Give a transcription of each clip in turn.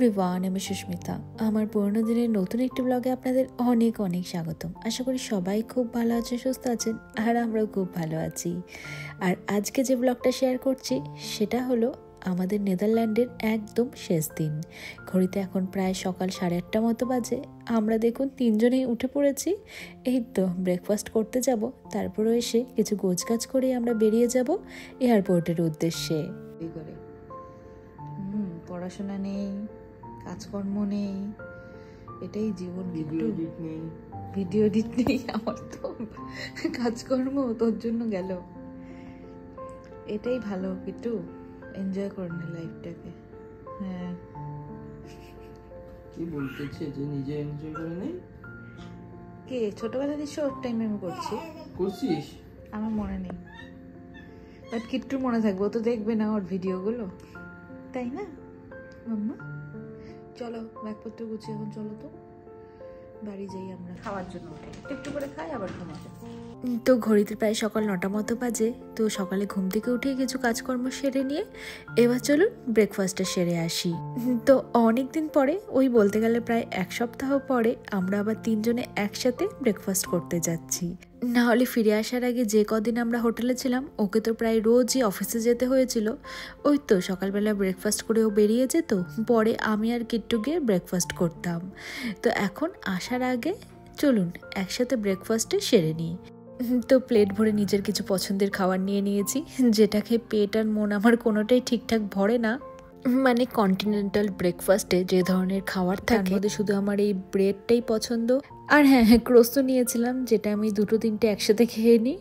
Everyone, আমি সুস্মিতা। আমার পুরোনো দিনের নতুন একটি ব্লগে আপনাদের অনেক অনেক স্বাগতম। আশা করি সবাই খুব ভালো আছে, সুস্থ আছেন, আর আমরাও খুব ভালো আছি। আর আজকে যে ব্লগটা শেয়ার করছি সেটা হলো আমাদের নেদারল্যান্ডের একদম শেষ দিন। ঘড়িতে এখন প্রায় সকাল 8:30 মতো বাজে। আমরা দেখুন তিনজনেই উঠে পড়েছি। এই তো ব্রেকফাস্ট করতে যাব, তারপরে এসে কিছু গোছগাছ করে আমরা বেরিয়ে যাব এয়ারপোর্টের উদ্দেশ্যে। পড়াশোনা নেই, কাজকর্ম নেই, এটাই জীবন। ভিডিও এডিট নেই, আমার তো কাজকর্ম তোর জন্য গেল। এটাই ভালো, কিট্টু এনজয় করে নে লাইফটাকে। হ্যাঁ, কি বলতেছে যে নিজে এনজয় করে নেই? কে ছোটবেলা দিয়ে শর্ট টাইম আমি করছিস? আমার মনে নেই, বাট কিট্টুর মনে থাকবে, ও তো দেখবে না ওর ভিডিওগুলো, তাই না মাম্মা? চলো ব্যাগপত্র গুছিয়ে এখন চলো তো বাড়ি যাই, আমরা খাওয়ার জন্য একটু করে খাই আবার ঘুমাবো। তো ঘড়িতে প্রায় সকাল 9টা মতো বাজে। তো সকালে ঘুম থেকে উঠে কিছু কাজকর্ম সেরে নিয়ে এবার চলুন ব্রেকফাস্টটা সেরে আসি। তো অনেক দিন পরে, ওই বলতে গেলে প্রায় 1 সপ্তাহ পরে আমরা আবার তিনজনে একসাথে ব্রেকফাস্ট করতে যাচ্ছি। না হলে ফিরে আসার আগে যে কদিন আমরা হোটেলে ছিলাম, ওকে তো প্রায় রোজই অফিসে যেতে হয়েছিল। ওই তো সকালবেলা ব্রেকফাস্ট করেও বেরিয়ে যেত, পরে আমি আর কিট্টু গিয়ে ব্রেকফাস্ট করতাম। তো এখন আসার আগে চলুন একসাথে ব্রেকফাস্টে সেরে নিই। তো প্লেট ভরে নিজের কিছু পছন্দের খাবার নিয়ে নিয়েছি, যেটা খেয়ে পেট আর মন আমার কোনোটাই ঠিকঠাক ভরে না। মানে কন্টিনেন্টাল ব্রেকফাস্টে যে ধরনের খাবার থাকে, তার মধ্যে শুধু আমার এই ব্রেডটাই পছন্দ। আর হ্যাঁ, ক্রোস্ট নিয়েছিলাম, যেটা আমি 2-3টে একসাথে খেয়ে নিই।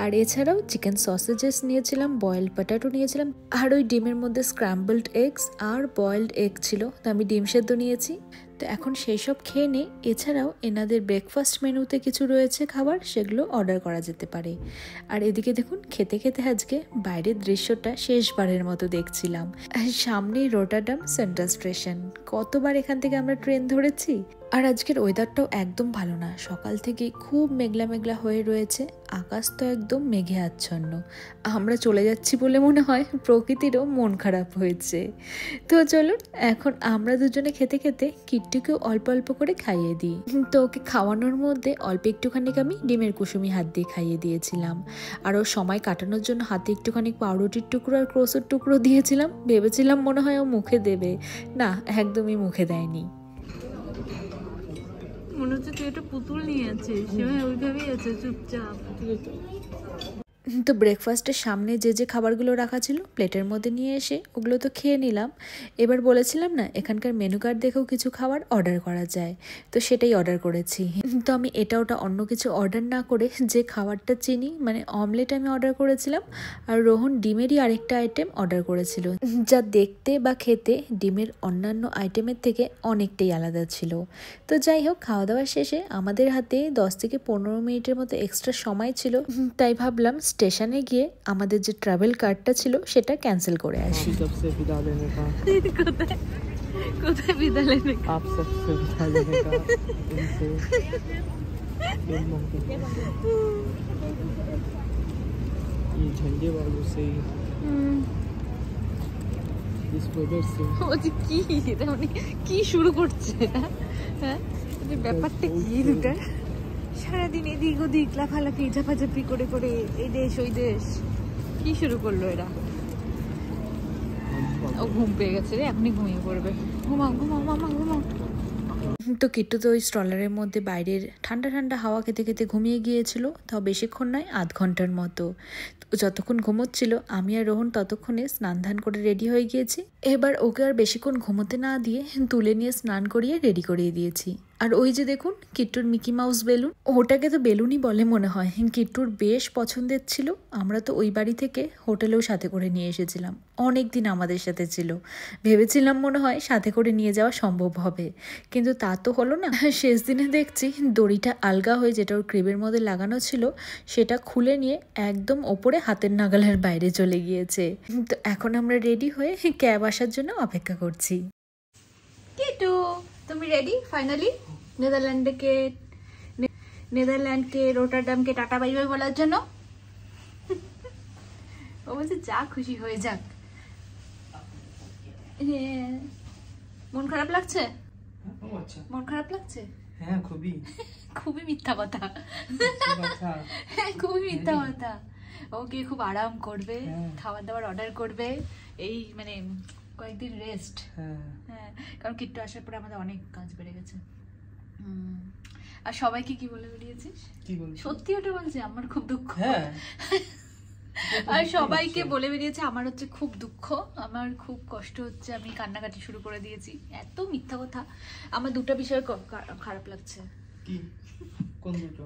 আর এছাড়াও চিকেন সসেজেস নিয়েছিলাম, বয়েলড পটেটো নিয়েছিলাম, আর ওই ডিমের মধ্যে স্ক্র্যাম্বলড এগস আর বয়েলড এগ ছিল, তো আমি ডিম সেদ্ধ নিয়েছি। তো এখন সেই সব খেয়ে নিই। এছাড়াও এনাদের ব্রেকফাস্ট মেনুতে কিছু রয়েছে খাবার, সেগুলো অর্ডার করা যেতে পারে। আর এদিকে দেখুন খেতে খেতে আজকে বাইরের দৃশ্যটা শেষবারের মতো দেখছিলাম। সামনেই রটারডাম সেন্ট্রাল স্টেশন, কতবার এখান থেকে আমরা ট্রেন ধরেছি। আর আজকের ওয়েদারটাও একদম ভালো না, সকাল থেকে খুব মেঘলা মেঘলা হয়ে রয়েছে, আকাশ তো একদম মেঘে আচ্ছন্ন। আমরা চলে যাচ্ছি বলে মনে হয় প্রকৃতিরও মন খারাপ হয়েছে। তো চলুন এখন আমরা দুজনে খেতে খেতে কিট্টুকেও অল্প অল্প করে খাইয়ে দিই। তো ওকে খাওয়ানোর মধ্যে অল্প একটুখানি আমি ডিমের কুসুমি হাত দিয়ে খাইয়ে দিয়েছিলাম। আর ওর সময় কাটানোর জন্য হাতে একটুখানি পাউরুটির টুকরো আর ক্রোসের টুকরো দিয়েছিলাম, ভেবেছিলাম মনে হয় ও মুখে দেবে, না একদমই মুখে দেয়নি। মনে হচ্ছে তুই একটা পুতুল নিয়ে আছিস, ওইভাবেই আছে চুপচাপ। তো ব্রেকফাস্টের সামনে যে যে খাবারগুলো রাখা ছিল প্লেটের মধ্যে নিয়ে এসে ওগুলো তো খেয়ে নিলাম। এবার বলেছিলাম না এখানকার মেনু কার্ড দেখেও কিছু খাবার অর্ডার করা যায়, তো সেটাই অর্ডার করেছি। তো আমি এটা ওটা অন্য কিছু অর্ডার না করে যে খাবারটা চিনি, মানে অমলেট আমি অর্ডার করেছিলাম, আর রোহন ডিমেরই আরেকটা আইটেম অর্ডার করেছিল, যা দেখতে বা খেতে ডিমের অন্যান্য আইটেমের থেকে অনেকটাই আলাদা ছিল। তো যাই হোক, খাওয়া দাওয়ার শেষে আমাদের হাতে 10 থেকে 15 মিনিটের মতো এক্সট্রা সময় ছিল, তাই ভাবলাম স্টেশনে গিয়ে আমাদের যে ট্রাভেল কার্ডটা ছিল সেটা ক্যান্সেল করে আসি। কোথায় বিদা লেনে কা? आप सबसे विदा लेने का इनसे ये झंडे वालों से इस वेदर से ও যে কি শুরু করছে, হ্যাঁ ব্যাপারটা কি দুটা সারাদিন এদিক ওদিক লাফালাফি ঝাপাঝাপি করে করে এই দেশ ওই দেশ, কি শুরু করলো এরা? ও ঘুম পেয়ে গেছে রে, এখনই ঘুমিয়ে পড়বে। ঘুমাও ঘুমাও মামা ঘুমাও। তো কিট্টু তো ওই স্ট্রলারের মধ্যে বাইরের ঠান্ডা ঠান্ডা হাওয়া খেতে খেতে ঘুমিয়ে গিয়েছিল, তাও বেশিক্ষণ নয়, আধ ঘন্টার মতো। যতক্ষণ ঘুমোচ্ছিল আমি আর রোহন ততক্ষণে স্নান ধান করে রেডি হয়ে গিয়েছি। এবার ওকে আর বেশিক্ষণ ঘুমোতে না দিয়ে তুলে নিয়ে স্নান করিয়ে রেডি করিয়ে দিয়েছি। আর ওই যে দেখুন কিট্টুর মিকি মাউস বেলুন, ওটাকে তো বেলুনই বলে মনে হয়, কিট্টুর বেশ পছন্দের ছিল। আমরা তো ওই বাড়ি থেকে হোটেলেও সাথে করে নিয়ে এসেছিলাম, অনেক দিন আমাদের সাথে ছিল, ভেবেছিলাম মনে হয় সাথে করে নিয়ে যাওয়া সম্ভব হবে, কিন্তু তা তো হলো না। শেষ দিনে দেখছি দড়িটা আলগা হয়ে যেটা ওর ক্রিবের মধ্যে লাগানো ছিল সেটা খুলে নিয়ে একদম ওপরে হাতের নাগালের বাইরে চলে গিয়েছে। তো এখন আমরা রেডি হয়ে ক্যাব আসার জন্য অপেক্ষা করছি। কিট্টু তুমি রেডি ফাইনালি নেদারল্যান্ডকে রটারডামকে টাটা বাই বাই বলার জন্য? ও বলছে যা খুশি হয়ে যাক। মন খারাপ লাগছে? ও আচ্ছা, মন খারাপ লাগছে? হ্যাঁ খুবই। খুবই মিথ্যা কথা, খুবই মিথ্যা কথা। ওকে খুব আরাম করবে, খাবার দাবার অর্ডার করবে, এই মানে কয়েকদিন রেস্ট। হ্যাঁ, কারণ কিট্টু আসার পরে আমাদের অনেক কাজ বেড়ে গেছে। আর সবাইকে কি বলে বেরিয়েছিস? সত্যি ওটা বলছি, আমার খুব দুঃখ। আর সবাইকে বলে বেরিয়েছে আমার হচ্ছে খুব দুঃখ, আমার খুব কষ্ট হচ্ছে, আমি কান্নাকাটি শুরু করে দিয়েছি। এত মিথ্যা কথা। আমার দুটো বিষয় খারাপ লাগছে। কি? কোন দুটো?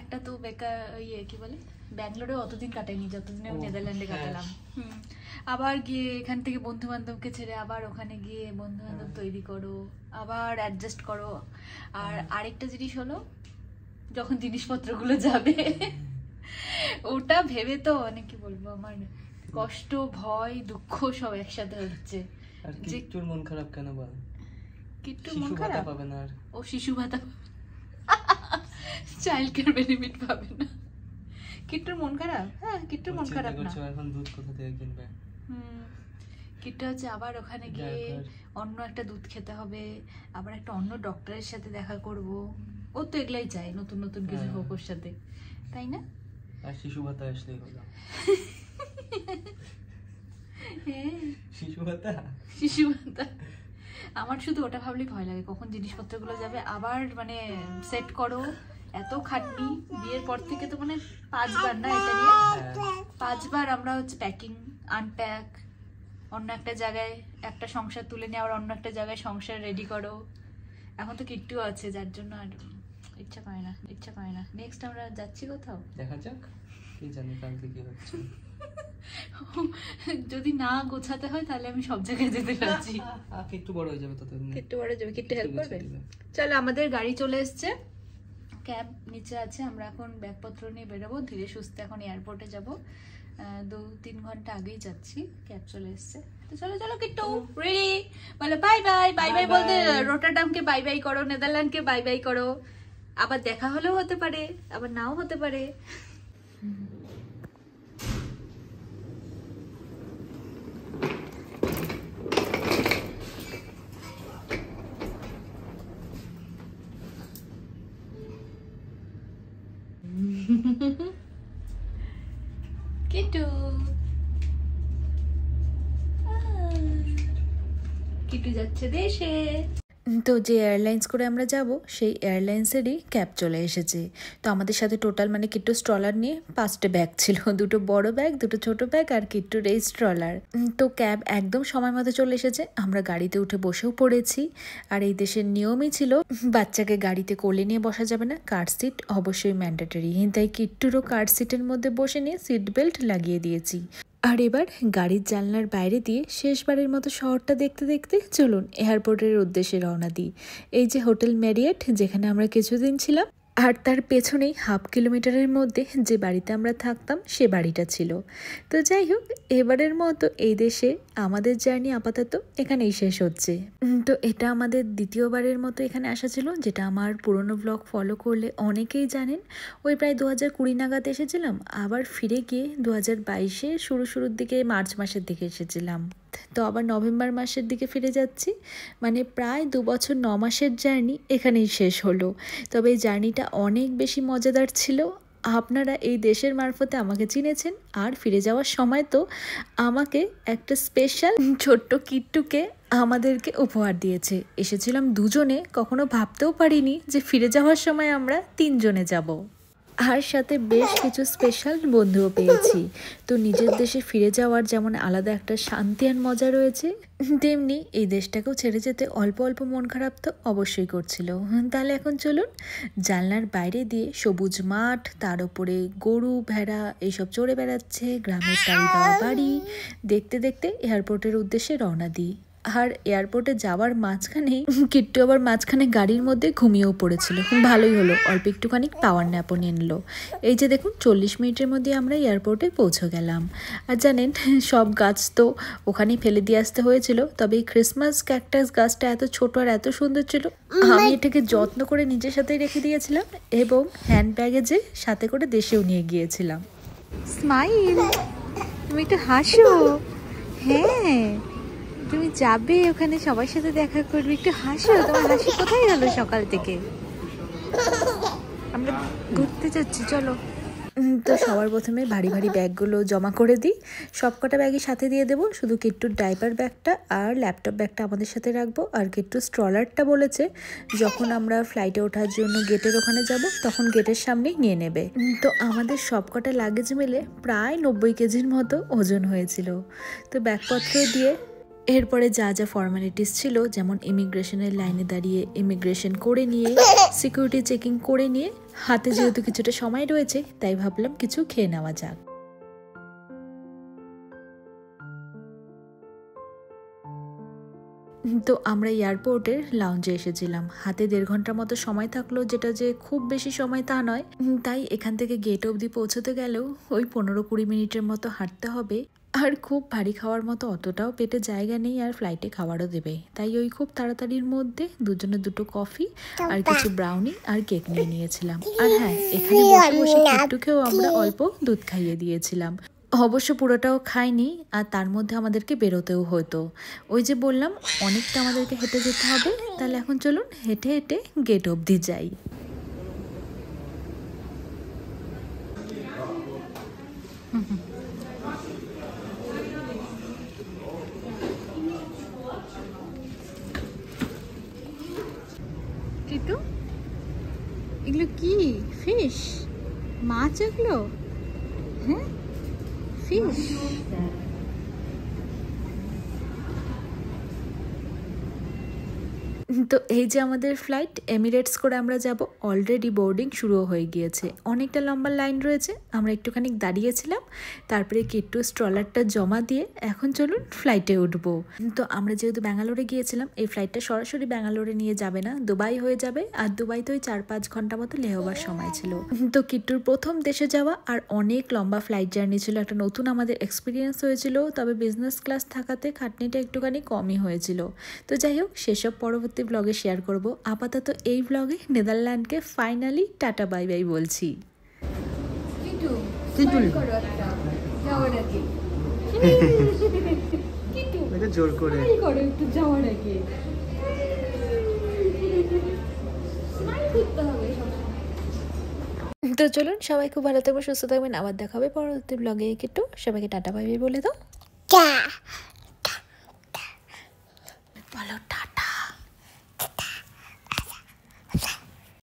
একটা তো বেকার কি বলে, ব্যাঙ্গালোরে অতদিন কাটাইনি যতদিন আমি নেদারল্যান্ডে কাটালাম। আবার গিয়ে এখান থেকে বন্ধু বান্ধবকে ছেড়ে আবার ওখানে গিয়ে বন্ধু বান্ধব তৈরি করো, আবার অ্যাডজাস্ট করো। আর আরেকটা জিনিস হলো, যখন জিনিসপত্রগুলো যাবে ওটা ভেবে তো অনেক কি বলবো, আমার কষ্ট, ভয়, দুঃখ সব একসাথে হচ্ছে। আর কিট্টুর মন খারাপ কেন বল? কিট্টুর মন খারাপ পাবে না, আর ও শিশু ভাতা, চাইল্ড কেয়ার বেনিফিট পাবে না। কিট্টুর মন খারাপ? হ্যাঁ, কিট্টুর মন খারাপ না। এখন দুধ কোথা থেকে কিনবে? কিট্টু হচ্ছে আবার ওখানে গিয়ে অন্য একটা দুধ খেতে হবে, আবার একটা অন্য ডক্টরের সাথে দেখা করব। ও তো এগুলাই চাই, নতুন নতুন কিছু হোক ওর সাথে, তাই না? আর শিশু ভাতা আসলেই হলো। শিশু ভাতা, শিশু ভাতা। আমার শুধু ওটা ভাবলেই ভয় লাগে, কখন জিনিসপত্রগুলো যাবে। আবার মানে সেট করো, এত খাটনি। বিয়ের পর থেকে তো মানে 5 বার না, এটা নিয়ে 5 বার আমরা হচ্ছে প্যাকিং, আনপ্যাক, অন্য একটা জায়গায় একটা সংসার তুলে নিয়ে আবার অন্য একটা জায়গায় সংসার রেডি করো। এখন তো কিট্টু আছে, যার জন্য আর ইচ্ছা করে না। নেক্সট আমরা যাচ্ছি কোথাও, দেখা যাক, কি জানি কালকে কি হচ্ছে। যদি না গোছাতে হয় তাহলে আমি সব জায়গায় যেতে পারছি। একটু বড় হয়ে যাবে, ততদিন একটু বড় হয়ে যাবে, কিট্টু হেল্প করবে। চলো, আমাদের গাড়ি চলে এসছে, ক্যাব নিচে আছে। আমরা এখন ব্যাগপত্র নিয়ে বেরোবো ধীরে সুস্থে। এখন এয়ারপোর্টে যাব, 2-3 ঘন্টা আগেই যাচ্ছি, ক্যাব চলে এসছে। তো চলো চলো কিট্টু, রেডি? বলো বাই বাই। বাই বাই বলতে রটারডামকে বাই বাই করো, নেদারল্যান্ডকে বাই বাই করো। আবার দেখা হলেও হতে পারে, আবার নাও হতে পারে। কিট্টু, কিট্টু যাচ্ছে দেশে। তো যে এয়ারলাইন্স করে আমরা যাব সেই এয়ারলাইন্সেরই ক্যাব চলে এসেছে। তো আমাদের সাথে টোটাল মানে কিট্টু স্ট্রলার নিয়ে 5টে ব্যাগ ছিল, 2টো বড় ব্যাগ, 2টো ছোট ব্যাগ আর কিট্টুর এই স্ট্রলার। তো ক্যাব একদম সময় মতো চলে এসেছে, আমরা গাড়িতে উঠে বসেও পড়েছি। আর এই দেশের নিয়মই ছিল বাচ্চাকে গাড়িতে কোলে নিয়ে বসা যাবে না, কার সিট অবশ্যই ম্যান্ডেটরি। তাই কিট্টুরও কার সিটের মধ্যে বসে নিয়ে সিট বেল্ট লাগিয়ে দিয়েছি। আর এবার গাড়ির জানলার বাইরে দিয়ে শেষবারের মতো শহরটা দেখতে দেখতে চলুন এয়ারপোর্টের উদ্দেশ্যে রওনা দিই। এই যে হোটেল ম্যারিয়েট, যেখানে আমরা কিছুদিন ছিলাম, আর তার পেছনেই 1/2 কিলোমিটারের মধ্যে যে বাড়িতে আমরা থাকতাম সে বাড়িটা ছিল। তো যাই হোক, এবারের মতো এই দেশে আমাদের জার্নি আপাতত এখানেই শেষ হচ্ছে। তো এটা আমাদের দ্বিতীয়বারের মতো এখানে আসা ছিল, যেটা আমার পুরনো ব্লগ ফলো করলে অনেকেই জানেন। ওই প্রায় 2020 নাগাদ এসেছিলাম, আবার ফিরে গিয়ে 2022-এ শুরুর দিকে মার্চ মাসের দিকে এসেছিলাম। তো আবার নভেম্বর মাসের দিকে ফিরে যাচ্ছি, মানে প্রায় 2 বছর 9 মাসের জার্নি এখানেই শেষ হলো। তবে এই জার্নিটা অনেক বেশি মজাদার ছিল। আপনারা এই দেশের মারফতে আমাকে চিনেছেন, আর ফিরে যাওয়ার সময় তো আমাকে একটা স্পেশাল ছোট্ট কিট্টুকে আমাদেরকে উপহার দিয়েছে। এসেছিলাম 2জনে, কখনো ভাবতেও পারিনি যে ফিরে যাওয়ার সময় আমরা 3 জনে যাব। আর সাথে বেশ কিছু স্পেশাল বন্ধুও পেয়েছি। তো নিজের দেশে ফিরে যাওয়ার যেমন আলাদা একটা শান্তি আর মজা রয়েছে, তেমনি এই দেশটাকেও ছেড়ে যেতে অল্প অল্প মন খারাপ তো অবশ্যই করছিল। তাহলে এখন চলুন, জানলার বাইরে দিয়ে সবুজ মাঠ, তার উপরে গরু ভেড়া এইসব চড়ে বেড়াচ্ছে, গ্রামের টালি দেওয়া বাড়ি দেখতে দেখতে এয়ারপোর্টের উদ্দেশ্যে রওনা দিই। আর এয়ারপোর্টে যাওয়ার মাঝখানেই কিট্টু আবার মাঝখানে গাড়ির মধ্যে ঘুমিয়েও পড়েছিল। ভালোই হলো, অল্প একটুখানি পাওয়ার ন্যাপও নিয়ে নিল। এই যে দেখুন, 40 মিনিটের মধ্যে আমরা এয়ারপোর্টে পৌঁছে গেলাম। আর জানেন, সব গাছ তো ওখানেই ফেলে দিয়ে আসতে হয়েছিল, তবে এই ক্রিসমাস ক্যাকটাস গাছটা এত ছোট আর এত সুন্দর ছিল, আমি এটাকে যত্ন করে নিজের সাথেই রেখে দিয়েছিলাম এবং হ্যান্ড ব্যাগেজে সাথে করে দেশেও নিয়ে গিয়েছিলাম। স্মাইল, তুমি একটু হাসো। হ্যাঁ, তুমি যাবে ওখানে সবার সাথে দেখা করবে, একটু হাসো। তোমার হাসি কোথায় গেল সকাল থেকে? আমরা ঘুরতে যাচ্ছি, চলো। তো সবার প্রথমে ভারী ভারী ব্যাগগুলো জমা করে দিই। সবকটা ব্যাগই সাথে দিয়ে দেবো, শুধু কিট্টুর ডাইপার ব্যাগটা আর ল্যাপটপ ব্যাগটা আমাদের সাথে রাখবো। আর কিট্টুর স্ট্রলারটা বলেছে যখন আমরা ফ্লাইটে ওঠার জন্য গেটের ওখানে যাব তখন গেটের সামনেই নিয়ে নেবে। তো আমাদের সবকটা লাগেজ মিলে প্রায় 90 কেজির মতো ওজন হয়েছিল। তো ব্যাগপত্র দিয়ে এরপরে যা যা ফর্মালিটিস ছিল, যেমন ইমিগ্রেশনের লাইনে দাঁড়িয়ে ইমিগ্রেশন করে নিয়ে সিকিউরিটি চেকিং করে নিয়ে, হাতে যেহেতু কিছুটা সময় রয়েছে তাই ভাবলাম কিছু খেয়ে নেওয়া যাক। তো আমরা এয়ারপোর্টের লাউঞ্জে এসেছিলাম। হাতে 1.5 ঘন্টার মতো সময় থাকলো, যেটা যে খুব বেশি সময় তা নয়। তাই এখান থেকে গেট অবধি পৌঁছতে গেলেও ওই 15-20 মিনিটের মতো হাঁটতে হবে। আর খুব ভারী খাওয়ার মতো অতটাও পেটে জায়গা নেই, আর ফ্লাইটে খাবারও দেবে। তাই ওই খুব তাড়াতাড়ির মধ্যে দুজনে 2টো কফি আর কিছু ব্রাউনি আর কেক নিয়ে নিয়েছিলাম। আর হ্যাঁ, এখানে বসে বসে কিট্টুকেও আমরা অল্প দুধ খাইয়ে দিয়েছিলাম। অবশ্য পুরোটাও খাইনি, আর তার মধ্যে আমাদেরকে বেরোতেও হতো। ওই যে বললাম অনেকটা আমাদেরকে হেঁটে যেতে হবে, তাহলে এখন চলুন হেঁটে হেঁটে গেট অবধি যাই। কিট্টু, এগুলো কি? ফিশ? মাছ এগুলো? হ্যাঁ, ফিশ। তো এই যে আমাদের ফ্লাইট এমিরেটস করে আমরা যাব। অলরেডি বোর্ডিং শুরু হয়ে গিয়েছে, অনেকটা লম্বা লাইন রয়েছে। আমরা একটুখানি দাঁড়িয়েছিলাম, তারপরে কিট্টু স্ট্রলারটা জমা দিয়ে এখন চলুন ফ্লাইটে উঠবো। তো আমরা যেহেতু ব্যাঙ্গালোরে গিয়েছিলাম, এই ফ্লাইটটা সরাসরি ব্যাঙ্গালোরে নিয়ে যাবে না, দুবাই হয়ে যাবে। আর দুবাইতে ওই 4-5 ঘন্টা মতো লেহবার সময় ছিল। তো কিট্টুর প্রথম দেশে যাওয়া আর অনেক লম্বা ফ্লাইট জার্নি ছিল, একটা নতুন আমাদের এক্সপিরিয়েন্স হয়েছিল। তবে বিজনেস ক্লাস থাকাতে খাটনিটা একটুখানি কমই হয়েছিল। তো যাই হোক, সেসব পরবর্তী ব্লগে শেয়ার করব। আপাতত এই ব্লগে নেদারল্যান্ডকে ফাইনালি টাটা বাই বাই বলছি। জোর করে একটু যাওয়ার আগে তো চলুন, সবাই খুব ভালো থাকবেন, সুস্থ থাকবেন। আবার দেখা হবে পরবর্তী ব্লগে। একটু সবাইকে টাটা বাই বাই বলে দাও। বলো।